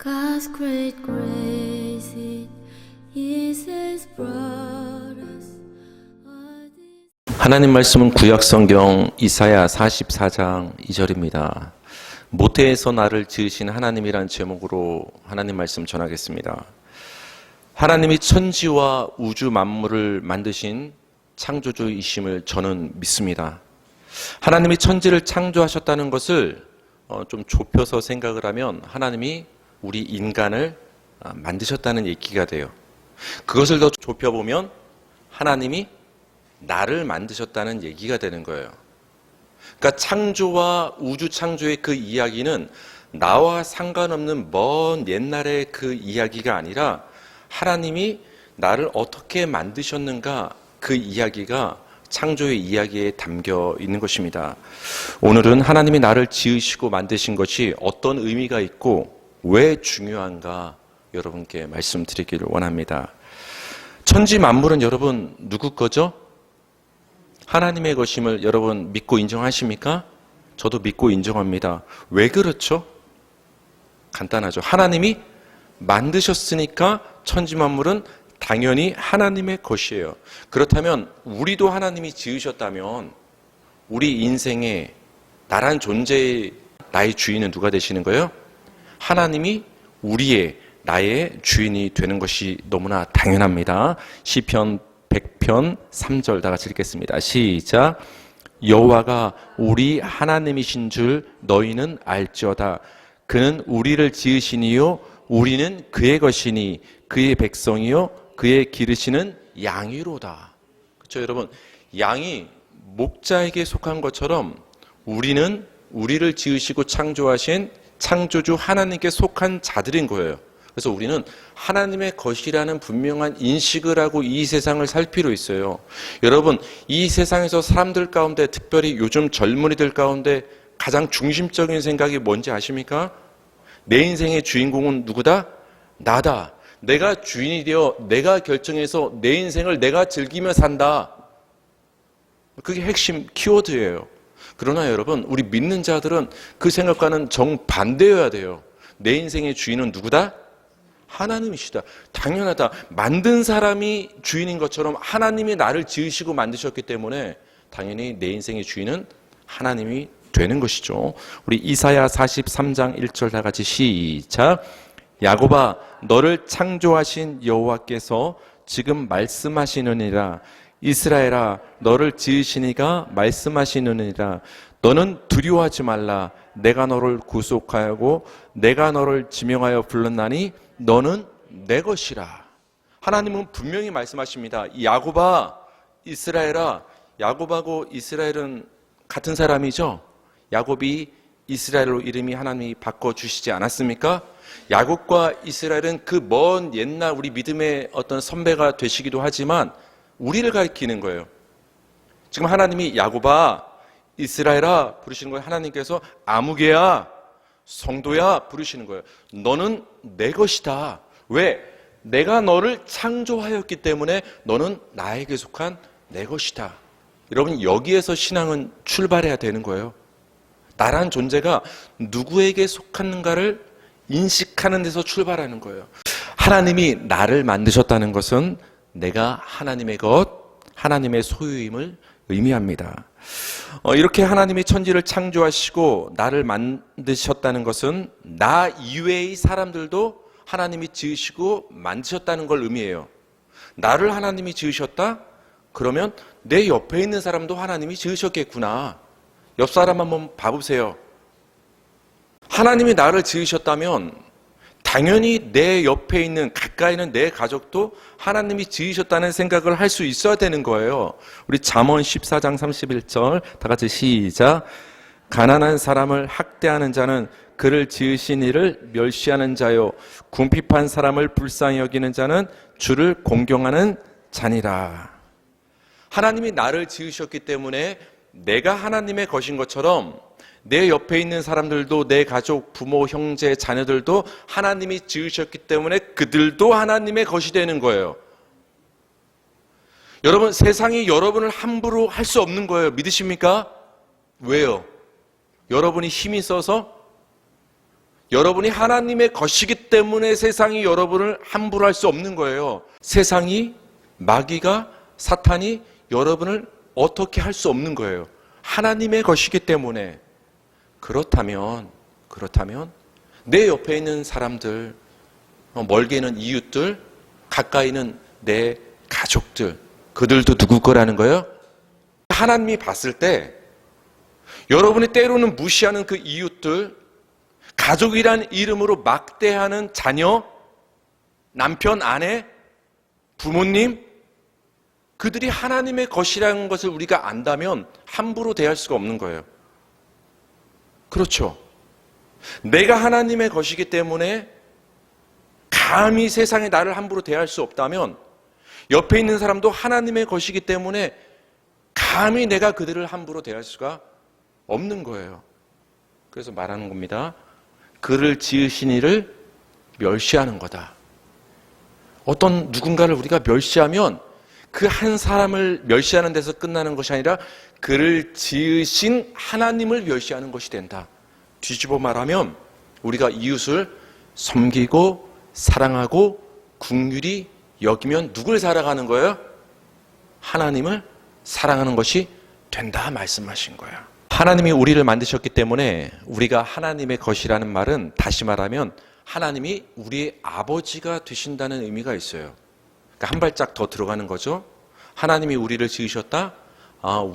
God's great grace it is has brought us all this. 하나님 말씀은 구약 성경 이사야 44장 2절입니다. 모태에서 나를 지으신 하나님이란 제목으로 하나님 말씀 전하겠습니다. 하나님이 천지와 우주 만물을 만드신 창조주이심을 저는 믿습니다. 하나님이 천지를 창조하셨다는 것을 좀 좁혀서 생각을 하면 하나님이 우리 인간을 만드셨다는 얘기가 돼요. 그것을 더 좁혀보면 하나님이 나를 만드셨다는 얘기가 되는 거예요. 그러니까 창조와 우주 창조의 그 이야기는 나와 상관없는 먼 옛날의 그 이야기가 아니라 하나님이 나를 어떻게 만드셨는가, 그 이야기가 창조의 이야기에 담겨 있는 것입니다. 오늘은 하나님이 나를 지으시고 만드신 것이 어떤 의미가 있고 왜 중요한가 여러분께 말씀드리기를 원합니다. 천지 만물은 여러분 누구 거죠? 하나님의 것임을 여러분 믿고 인정하십니까? 저도 믿고 인정합니다. 왜 그렇죠? 간단하죠. 하나님이 만드셨으니까 천지 만물은 당연히 하나님의 것이에요. 그렇다면 우리도 하나님이 지으셨다면 우리 인생에 나란 존재의 나의 주인은 누가 되시는 거예요? 하나님이 우리의 나의 주인이 되는 것이 너무나 당연합니다. 시편 100편 3절 다 같이 읽겠습니다. 시작. 여호와가 우리 하나님이신 줄 너희는 알지어다. 그는 우리를 지으시니요 우리는 그의 것이니 그의 백성이요 그의 기르시는 양이로다. 그렇죠, 여러분? 양이 목자에게 속한 것처럼 우리는 우리를 지으시고 창조하신 창조주 하나님께 속한 자들인 거예요. 그래서 우리는 하나님의 것이라는 분명한 인식을 하고 이 세상을 살 필요 있어요. 여러분, 이 세상에서 사람들 가운데, 특별히 요즘 젊은이들 가운데 가장 중심적인 생각이 뭔지 아십니까? 내 인생의 주인공은 누구다? 나다. 내가 주인이 되어 내가 결정해서 내 인생을 내가 즐기며 산다. 그게 핵심 키워드예요. 그러나 여러분, 우리 믿는 자들은 그 생각과는 정반대여야 돼요. 내 인생의 주인은 누구다? 하나님이시다. 당연하다. 만든 사람이 주인인 것처럼 하나님이 나를 지으시고 만드셨기 때문에 당연히 내 인생의 주인은 하나님이 되는 것이죠. 우리 이사야 43장 1절 다 같이 시작. 야곱아, 너를 창조하신 여호와께서 지금 말씀하시느니라. 이스라엘아, 너를 지으시니가 말씀하시느니라. 너는 두려워하지 말라. 내가 너를 구속하고 내가 너를 지명하여 불렀나니 너는 내 것이라. 하나님은 분명히 말씀하십니다. 야곱아, 이스라엘아. 야곱하고 이스라엘은 같은 사람이죠. 야곱이 이스라엘로 이름이 하나님이 바꿔주시지 않았습니까? 야곱과 이스라엘은 그 먼 옛날 우리 믿음의 어떤 선배가 되시기도 하지만 우리를 가리키는 거예요. 지금 하나님이 야곱아, 이스라엘아 부르시는 거예요. 하나님께서 아무개야, 성도야 부르시는 거예요. 너는 내 것이다. 왜? 내가 너를 창조하였기 때문에 너는 나에게 속한 내 것이다. 여러분, 여기에서 신앙은 출발해야 되는 거예요. 나란 존재가 누구에게 속하는가를 인식하는 데서 출발하는 거예요. 하나님이 나를 만드셨다는 것은 내가 하나님의 것, 하나님의 소유임을 의미합니다. 이렇게 하나님이 천지를 창조하시고 나를 만드셨다는 것은 나 이외의 사람들도 하나님이 지으시고 만드셨다는 걸 의미해요. 나를 하나님이 지으셨다? 그러면 내 옆에 있는 사람도 하나님이 지으셨겠구나. 옆 사람 한번 봐보세요. 하나님이 나를 지으셨다면 당연히 내 옆에 있는 가까이 있는 내 가족도 하나님이 지으셨다는 생각을 할 수 있어야 되는 거예요. 우리 잠언 14장 31절 다 같이 시작. 가난한 사람을 학대하는 자는 그를 지으신 이를 멸시하는 자요 궁핍한 사람을 불쌍히 여기는 자는 주를 공경하는 자니라. 하나님이 나를 지으셨기 때문에 내가 하나님의 것인 것처럼 내 옆에 있는 사람들도, 내 가족, 부모, 형제, 자녀들도 하나님이 지으셨기 때문에 그들도 하나님의 것이 되는 거예요. 여러분, 세상이 여러분을 함부로 할 수 없는 거예요. 믿으십니까? 왜요? 여러분이 힘이 있어서? 여러분이 하나님의 것이기 때문에 세상이 여러분을 함부로 할 수 없는 거예요. 세상이, 마귀가, 사탄이 여러분을 어떻게 할 수 없는 거예요. 하나님의 것이기 때문에. 그렇다면 내 옆에 있는 사람들, 멀게 있는 이웃들, 가까이 있는 내 가족들, 그들도 누구 거라는 거예요? 하나님이 봤을 때 여러분이 때로는 무시하는 그 이웃들, 가족이라는 이름으로 막대하는 자녀, 남편, 아내, 부모님, 그들이 하나님의 것이라는 것을 우리가 안다면 함부로 대할 수가 없는 거예요. 그렇죠. 내가 하나님의 것이기 때문에 감히 세상에 나를 함부로 대할 수 없다면 옆에 있는 사람도 하나님의 것이기 때문에 감히 내가 그들을 함부로 대할 수가 없는 거예요. 그래서 말하는 겁니다. 그를 지으신 이를 멸시하는 거다. 어떤 누군가를 우리가 멸시하면 그 한 사람을 멸시하는 데서 끝나는 것이 아니라 그를 지으신 하나님을 멸시하는 것이 된다. 뒤집어 말하면 우리가 이웃을 섬기고 사랑하고 긍휼히 여기면 누굴 사랑하는 거예요? 하나님을 사랑하는 것이 된다 말씀하신 거예요. 하나님이 우리를 만드셨기 때문에 우리가 하나님의 것이라는 말은 다시 말하면 하나님이 우리의 아버지가 되신다는 의미가 있어요. 그러니까 한 발짝 더 들어가는 거죠. 하나님이 우리를 지으셨다?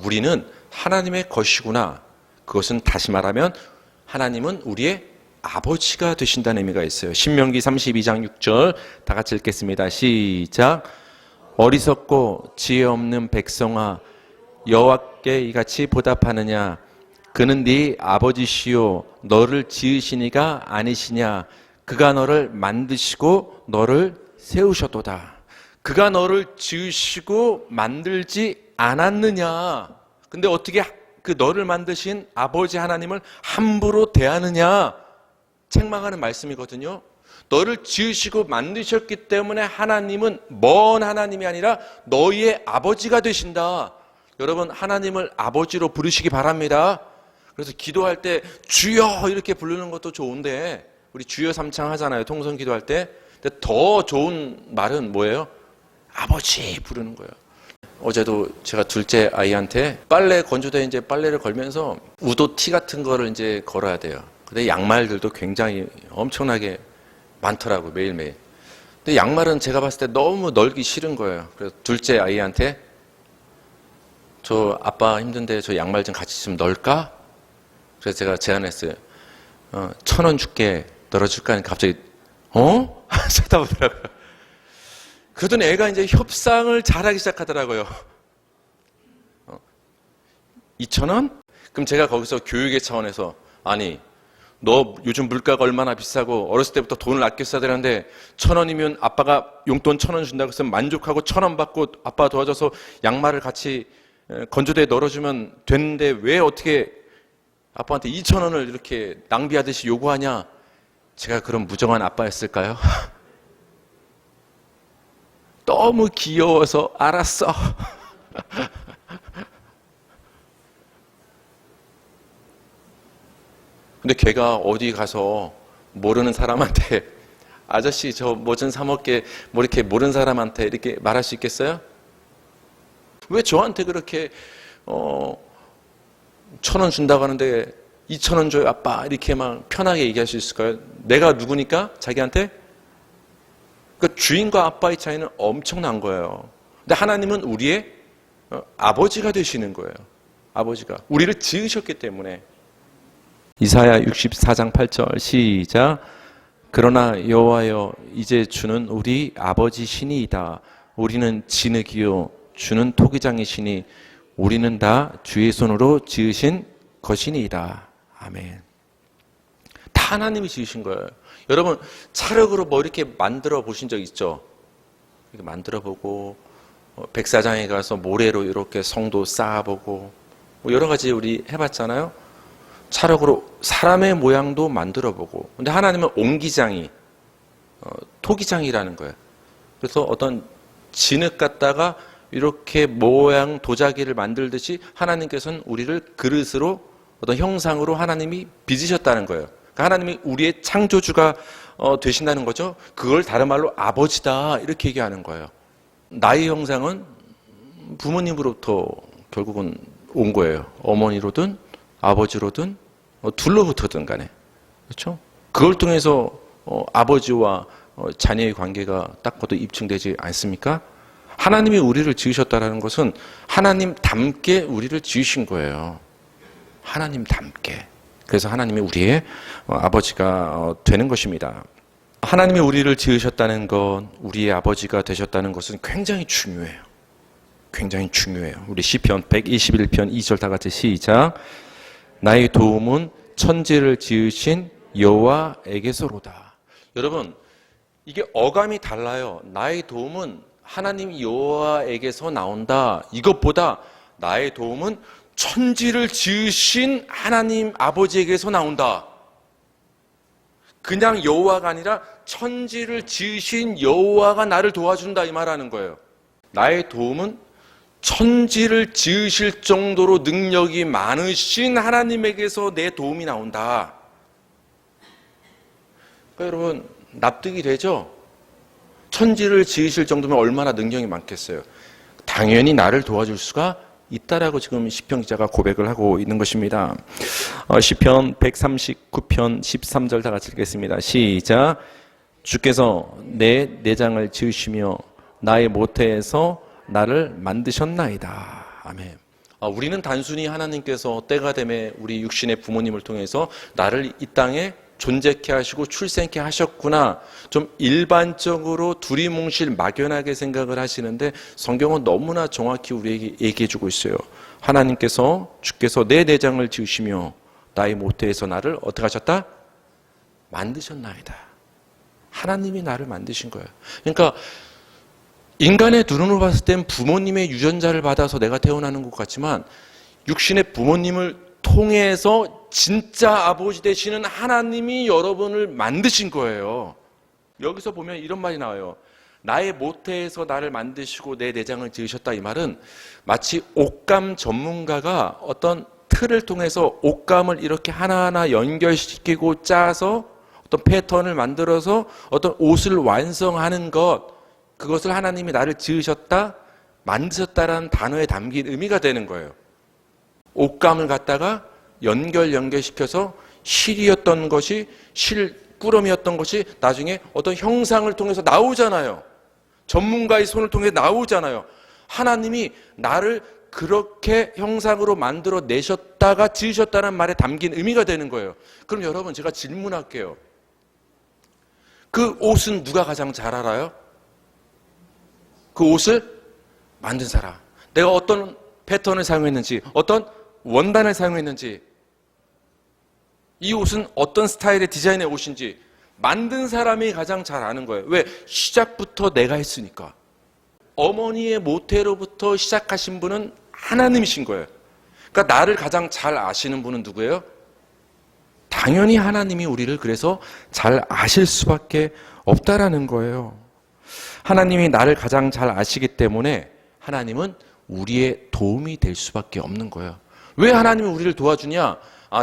우리는 하나님의 것이구나. 그것은 다시 말하면 하나님은 우리의 아버지가 되신다는 의미가 있어요. 신명기 32장 6절 다 같이 읽겠습니다. 시작. 어리석고 지혜 없는 백성아, 여호와께 이같이 보답하느냐? 그는 네 아버지시요 너를 지으신 이가 아니시냐? 그가 너를 만드시고 너를 세우셨도다. 그가 너를 지으시고 만들지 않았느냐? 근데 어떻게 그 너를 만드신 아버지 하나님을 함부로 대하느냐? 책망하는 말씀이거든요. 너를 지으시고 만드셨기 때문에 하나님은 먼 하나님이 아니라 너희의 아버지가 되신다. 여러분, 하나님을 아버지로 부르시기 바랍니다. 그래서 기도할 때 주여 이렇게 부르는 것도 좋은데 우리 주여 삼창 하잖아요. 통성 기도할 때. 근데 더 좋은 말은 뭐예요? 아버지 부르는 거예요. 어제도 제가 둘째 아이한테 빨래 건조대에 이제 빨래를 걸면서 우도 티 같은 거를 이제 걸어야 돼요. 근데 양말들도 굉장히 엄청나게 많더라고요. 매일매일. 근데 양말은 제가 봤을 때 너무 널기 싫은 거예요. 그래서 둘째 아이한테 저 아빠 힘든데 저 양말 좀 같이 좀 널까? 그래서 제가 제안했어요. 1,000원 줄게. 널어줄까? 하니까 갑자기 쳐다보더라고요. 그러더니 애가 이제 협상을 잘하기 시작하더라고요. 2,000원? 그럼 제가 거기서 교육의 차원에서 아니 너 요즘 물가가 얼마나 비싸고 어렸을 때부터 돈을 아껴 써야 되는데 1,000원이면 아빠가 용돈 1,000원 준다고 해서 만족하고 1,000원 받고 아빠 도와줘서 양말을 같이 건조대에 널어주면 되는데 왜 어떻게 아빠한테 2,000원을 이렇게 낭비하듯이 요구하냐? 제가 그런 무정한 아빠였을까요? 너무 귀여워서 알았어. 근데 걔가 어디 가서 모르는 사람한테 아저씨 저 뭐 좀 사 먹게 뭐 이렇게 모르는 사람한테 이렇게 말할 수 있겠어요? 왜 저한테 그렇게 1,000원 준다고 하는데 2,000원 줘요 아빠 이렇게 막 편하게 얘기할 수 있을까요? 내가 누구니까 자기한테? 그러니까 주인과 아빠의 차이는 엄청난 거예요. 근데 하나님은 우리의 아버지가 되시는 거예요. 아버지가 우리를 지으셨기 때문에. 이사야 64장 8절 시작. 그러나 여호와여 이제 주는 우리 아버지 신이이다. 우리는 진흙이요 주는 토기장이시니 우리는 다 주의 손으로 지으신 것이니이다. 아멘. 다 하나님이 지으신 거예요. 여러분 차력으로 뭐 이렇게 만들어 보신 적 있죠? 이렇게 만들어 보고 백사장에 가서 모래로 이렇게 성도 쌓아보고 뭐 여러 가지 우리 해봤잖아요. 차력으로 사람의 모양도 만들어 보고. 근데 하나님은 옹기장이 토기장이라는 거예요. 그래서 어떤 진흙 갖다가 이렇게 모양 도자기를 만들듯이 하나님께서는 우리를 그릇으로 어떤 형상으로 하나님이 빚으셨다는 거예요. 그러니까 하나님이 우리의 창조주가 되신다는 거죠. 그걸 다른 말로 아버지다 이렇게 얘기하는 거예요. 나의 형상은 부모님으로부터 결국은 온 거예요. 어머니로든 아버지로든 둘로부터든 간에. 그렇죠? 그걸 통해서 아버지와 자녀의 관계가 딱 봐도 입증되지 않습니까? 하나님이 우리를 지으셨다는 것은 하나님답게 우리를 지으신 거예요. 하나님답게. 그래서 하나님이 우리의 아버지가 되는 것입니다. 하나님이 우리를 지으셨다는 것, 우리의 아버지가 되셨다는 것은 굉장히 중요해요. 굉장히 중요해요. 우리 시편 121편 2절 다 같이 시작. 나의 도움은 천지를 지으신 여호와에게서로다. 여러분, 이게 어감이 달라요. 나의 도움은 하나님 여호와에게서 나온다. 이것보다 나의 도움은 천지를 지으신 하나님 아버지에게서 나온다. 그냥 여호와가 아니라 천지를 지으신 여호와가 나를 도와준다 이 말하는 거예요. 나의 도움은 천지를 지으실 정도로 능력이 많으신 하나님에게서 내 도움이 나온다. 그러니까 여러분 납득이 되죠? 천지를 지으실 정도면 얼마나 능력이 많겠어요. 당연히 나를 도와줄 수가 있다라고 지금 시편 기자가 고백을 하고 있는 것입니다. 시편 139편 13절 다 같이 읽겠습니다. 시작. 주께서 내 내장을 지으시며 나의 모태에서 나를 만드셨나이다. 아멘. 우리는 단순히 하나님께서 때가 되매 우리 육신의 부모님을 통해서 나를 이 땅에 존재케 하시고 출생케 하셨구나. 좀 일반적으로 두리뭉실 막연하게 생각을 하시는데 성경은 너무나 정확히 우리에게 얘기해 주고 있어요. 하나님께서 주께서 내 내장을 지으시며 나의 모태에서 나를 어떻게 하셨다? 만드셨나이다. 하나님이 나를 만드신 거예요. 그러니까 인간의 눈으로 봤을 땐 부모님의 유전자를 받아서 내가 태어나는 것 같지만 육신의 부모님을 통해서 진짜 아버지 되시는 하나님이 여러분을 만드신 거예요. 여기서 보면 이런 말이 나와요. 나의 모태에서 나를 만드시고 내 내장을 지으셨다. 이 말은 마치 옷감 전문가가 어떤 틀을 통해서 옷감을 이렇게 하나하나 연결시키고 짜서 어떤 패턴을 만들어서 어떤 옷을 완성하는 것, 그것을 하나님이 나를 지으셨다, 만드셨다라는 단어에 담긴 의미가 되는 거예요. 옷감을 갖다가 연결시켜서 실이었던 것이 꾸러미였던 것이 나중에 어떤 형상을 통해서 나오잖아요. 전문가의 손을 통해 나오잖아요. 하나님이 나를 그렇게 형상으로 만들어 내셨다가 지으셨다는 말에 담긴 의미가 되는 거예요. 그럼 여러분 제가 질문할게요. 그 옷은 누가 가장 잘 알아요? 그 옷을 만든 사람. 내가 어떤 패턴을 사용했는지, 어떤 원단을 사용했는지, 이 옷은 어떤 스타일의 디자인의 옷인지 만든 사람이 가장 잘 아는 거예요. 왜? 시작부터 내가 했으니까. 어머니의 모태로부터 시작하신 분은 하나님이신 거예요. 그러니까 나를 가장 잘 아시는 분은 누구예요? 당연히 하나님이 우리를 그래서 잘 아실 수밖에 없다라는 거예요. 하나님이 나를 가장 잘 아시기 때문에 하나님은 우리의 도움이 될 수밖에 없는 거예요. 왜 하나님이 우리를 도와주냐?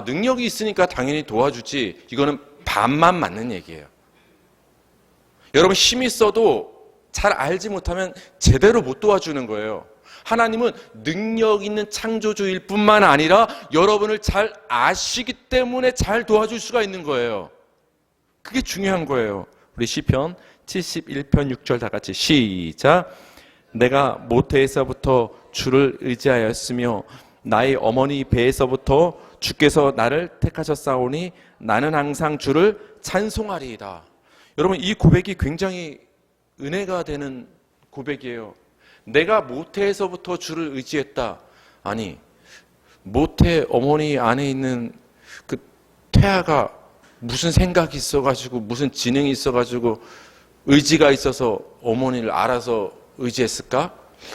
능력이 있으니까 당연히 도와주지. 이거는 반만 맞는 얘기예요. 여러분 힘이 있어도 잘 알지 못하면 제대로 못 도와주는 거예요. 하나님은 능력 있는 창조주일 뿐만 아니라 여러분을 잘 아시기 때문에 잘 도와줄 수가 있는 거예요. 그게 중요한 거예요. 우리 시편 71편 6절 다 같이 시작. 내가 모태에서부터 주를 의지하였으며 나의 어머니 배에서부터 주께서 나를 택하셨사오니 나는 항상 주를 찬송하리이다. 여러분 이 고백이 굉장히 은혜가 되는 고백이에요. 내가 모태에서부터 주를 의지했다. 아니 모태 어머니 안에 있는 그 태아가 무슨 생각이 있어가지고 무슨 지능이 있어가지고 의지가 있어서 어머니를 알아서 의지했을까?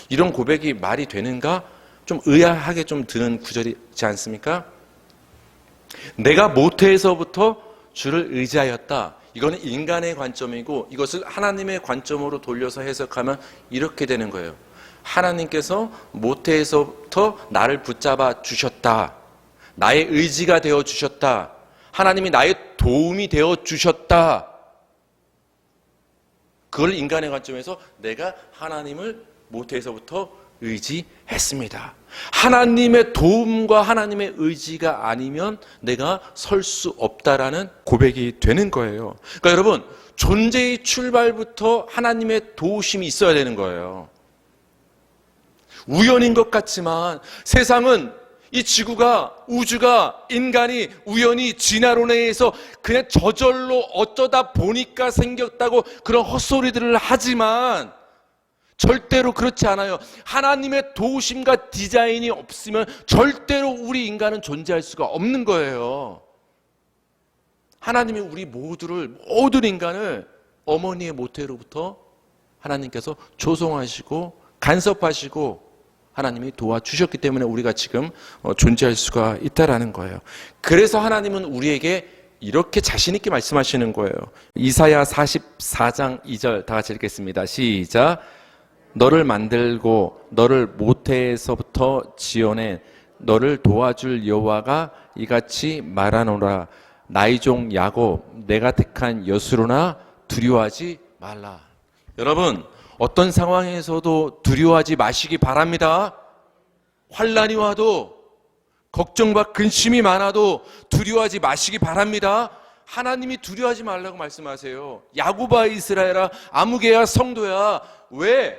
이런 고백이 말이 되는가? 좀 의아하게 좀 드는 구절이지 않습니까? 내가 모태에서부터 주를 의지하였다. 이거는 인간의 관점이고 이것을 하나님의 관점으로 돌려서 해석하면 이렇게 되는 거예요. 하나님께서 모태에서부터 나를 붙잡아 주셨다. 나의 의지가 되어 주셨다. 하나님이 나의 도움이 되어 주셨다. 그걸 인간의 관점에서 내가 하나님을 모태에서부터 의지했습니다. 하나님의 도움과 하나님의 의지가 아니면 내가 설 수 없다라는 고백이 되는 거예요. 그러니까 여러분, 존재의 출발부터 하나님의 도우심이 있어야 되는 거예요. 우연인 것 같지만 세상은, 이 지구가, 우주가, 인간이 우연히 진화론에 의해서 그냥 저절로 어쩌다 보니까 생겼다고 그런 헛소리들을 하지만 절대로 그렇지 않아요. 하나님의 도우심과 디자인이 없으면 절대로 우리 인간은 존재할 수가 없는 거예요. 하나님이 우리 모든 인간을 어머니의 모태로부터 하나님께서 조성하시고 간섭하시고 하나님이 도와주셨기 때문에 우리가 지금 존재할 수가 있다라는 거예요. 그래서 하나님은 우리에게 이렇게 자신 있게 말씀하시는 거예요. 이사야 44장 2절 다 같이 읽겠습니다. 시작. 너를 만들고 너를 모태에서부터 지어낸 너를 도와줄 여호와가 이같이 말하노라. 나의 종 야곱 내가 택한 여수로나 두려워하지 말라. 여러분, 어떤 상황에서도 두려워하지 마시기 바랍니다. 환난이 와도, 걱정과 근심이 많아도 두려워하지 마시기 바랍니다. 하나님이 두려워하지 말라고 말씀하세요. 야곱아 이스라엘아, 아무개야 성도야, 왜?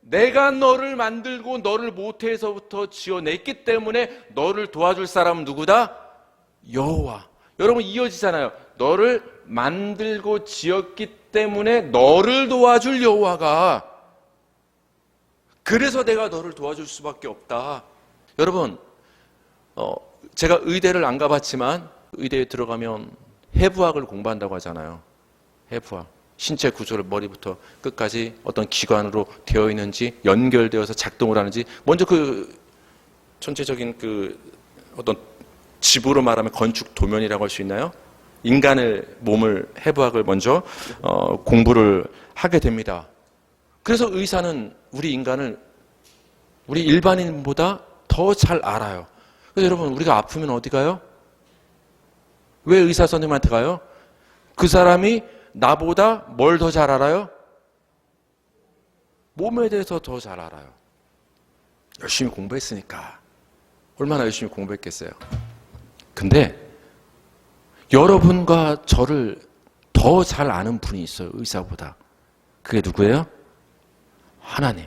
내가 너를 만들고 너를 모태에서부터 지어냈기 때문에 너를 도와줄 사람은 누구다? 여호와. 여러분, 이어지잖아요. 너를 만들고 지었기 때문에 너를 도와줄 여호와가, 그래서 내가 너를 도와줄 수밖에 없다. 여러분, 제가 의대를 안 가봤지만 의대에 들어가면 해부학을 공부한다고 하잖아요. 해부학. 신체 구조를 머리부터 끝까지 어떤 기관으로 되어 있는지, 연결되어서 작동을 하는지, 먼저 그 전체적인 그 어떤 집으로 말하면 건축 도면이라고 할 수 있나요? 인간의 몸을, 해부학을 먼저 공부를 하게 됩니다. 그래서 의사는 우리 인간을 우리 일반인보다 더 잘 알아요. 그래서 여러분, 우리가 아프면 어디 가요? 왜 의사 선생님한테 가요? 그 사람이 나보다 뭘 더 잘 알아요? 몸에 대해서 더 잘 알아요. 열심히 공부했으니까. 얼마나 열심히 공부했겠어요. 근데 여러분과 저를 더 잘 아는 분이 있어요. 의사보다. 그게 누구예요? 하나님.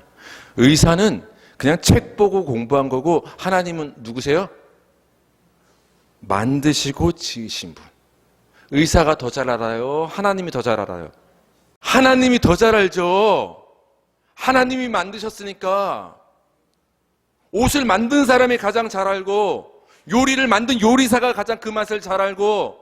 의사는 그냥 책 보고 공부한 거고, 하나님은 누구세요? 만드시고 지으신 분. 의사가 더 잘 알아요? 하나님이 더 잘 알아요? 하나님이 더 잘 알죠. 하나님이 만드셨으니까. 옷을 만든 사람이 가장 잘 알고, 요리를 만든 요리사가 가장 그 맛을 잘 알고,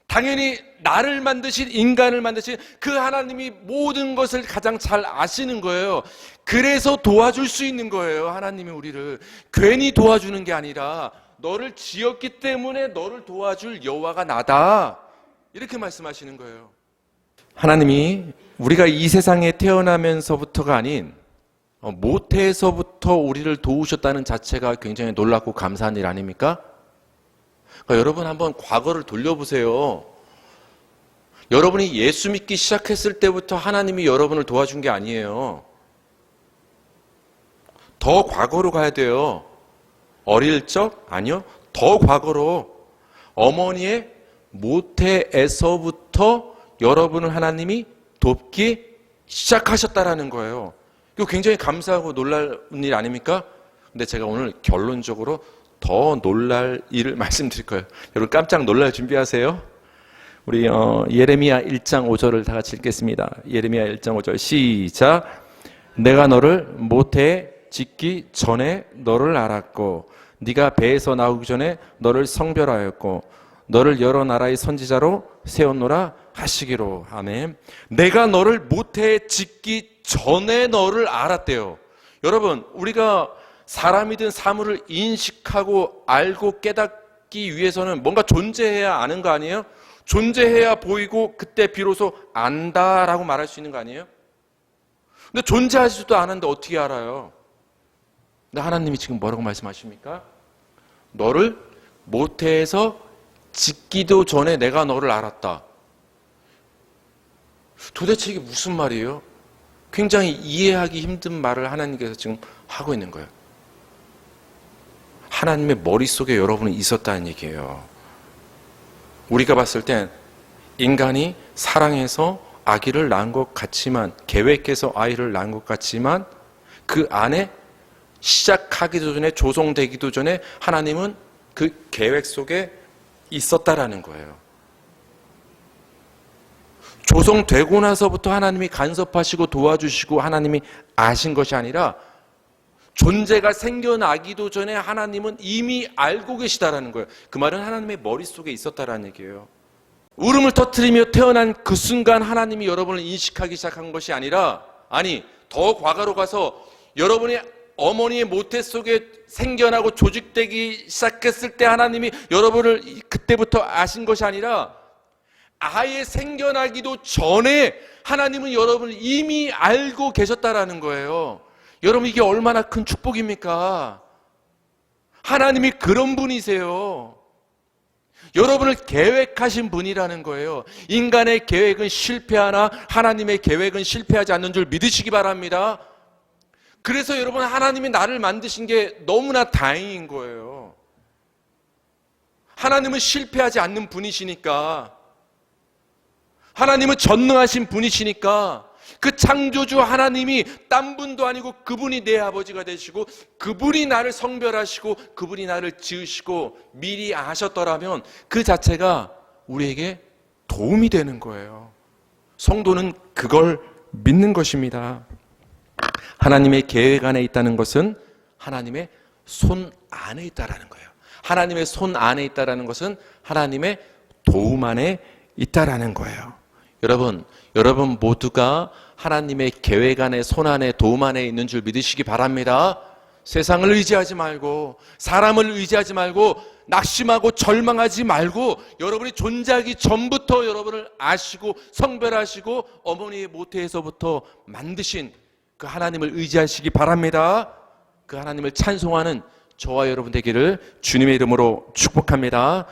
당연히 나를 만드신, 인간을 만드신 그 하나님이 모든 것을 가장 잘 아시는 거예요. 그래서 도와줄 수 있는 거예요. 하나님이 우리를 괜히 도와주는 게 아니라 너를 지었기 때문에 너를 도와줄 여호와가 나다, 이렇게 말씀하시는 거예요. 하나님이 우리가 이 세상에 태어나면서부터가 아닌 모태에서부터 우리를 도우셨다는 자체가 굉장히 놀랍고 감사한 일 아닙니까? 그러니까 여러분, 한번 과거를 돌려보세요. 여러분이 예수 믿기 시작했을 때부터 하나님이 여러분을 도와준 게 아니에요. 더 과거로 가야 돼요. 어릴 적? 아니요. 더 과거로 어머니의 모태에서부터 여러분을 하나님이 돕기 시작하셨다라는 거예요. 이거 굉장히 감사하고 놀랄 일 아닙니까? 근데 제가 오늘 결론적으로 더 놀랄 일을 말씀드릴 거예요. 여러분, 깜짝 놀랄 준비하세요. 우리 예레미야 1장 5절을 다 같이 읽겠습니다. 예레미야 1장 5절 시작. 내가 너를 모태에 짓기 전에 너를 알았고, 네가 배에서 나오기 전에 너를 성별하였고, 너를 여러 나라의 선지자로 세웠노라 하시기로. 아멘. 내가 너를 모태에 짓기 전에 너를 알았대요. 여러분, 우리가 사람이든 사물을 인식하고 알고 깨닫기 위해서는 뭔가 존재해야 아는 거 아니에요? 존재해야 보이고 그때 비로소 안다라고 말할 수 있는 거 아니에요? 근데 존재하지도 않은데 어떻게 알아요? 근데 하나님이 지금 뭐라고 말씀하십니까? 너를 모태에서 짓기도 전에 내가 너를 알았다. 도대체 이게 무슨 말이에요? 굉장히 이해하기 힘든 말을 하나님께서 지금 하고 있는 거예요. 하나님의 머릿속에 여러분이 있었다는 얘기예요. 우리가 봤을 땐 인간이 사랑해서 아기를 낳은 것 같지만, 계획해서 아이를 낳은 것 같지만, 그 안에 시작하기도 전에, 조성되기도 전에 하나님은 그 계획 속에 있었다라는 거예요. 조성되고 나서부터 하나님이 간섭하시고 도와주시고 하나님이 아신 것이 아니라, 존재가 생겨나기도 전에 하나님은 이미 알고 계시다라는 거예요. 그 말은 하나님의 머릿속에 있었다라는 얘기예요. 울음을 터뜨리며 태어난 그 순간 하나님이 여러분을 인식하기 시작한 것이 아니라, 더 과거로 가서 여러분이 어머니의 모태 속에 생겨나고 조직되기 시작했을 때 하나님이 여러분을 그때부터 아신 것이 아니라, 아예 생겨나기도 전에 하나님은 여러분을 이미 알고 계셨다라는 거예요. 여러분, 이게 얼마나 큰 축복입니까? 하나님이 그런 분이세요. 여러분을 계획하신 분이라는 거예요. 인간의 계획은 실패하나 하나님의 계획은 실패하지 않는 줄 믿으시기 바랍니다. 그래서 여러분, 하나님이 나를 만드신 게 너무나 다행인 거예요. 하나님은 실패하지 않는 분이시니까, 하나님은 전능하신 분이시니까, 그 창조주 하나님이 딴 분도 아니고 그분이 내 아버지가 되시고, 그분이 나를 성별하시고 그분이 나를 지으시고 미리 아셨더라면 그 자체가 우리에게 도움이 되는 거예요. 성도는 그걸 믿는 것입니다. 하나님의 계획 안에 있다는 것은 하나님의 손 안에 있다라는 거예요. 하나님의 손 안에 있다라는 것은 하나님의 도움 안에 있다라는 거예요. 여러분 모두가 하나님의 계획 안에, 손 안에, 도움 안에 있는 줄 믿으시기 바랍니다. 세상을 의지하지 말고, 사람을 의지하지 말고, 낙심하고 절망하지 말고, 여러분이 존재하기 전부터 여러분을 아시고 성별하시고 어머니의 모태에서부터 만드신 그 하나님을 의지하시기 바랍니다. 그 하나님을 찬송하는 저와 여러분 되기를 주님의 이름으로 축복합니다.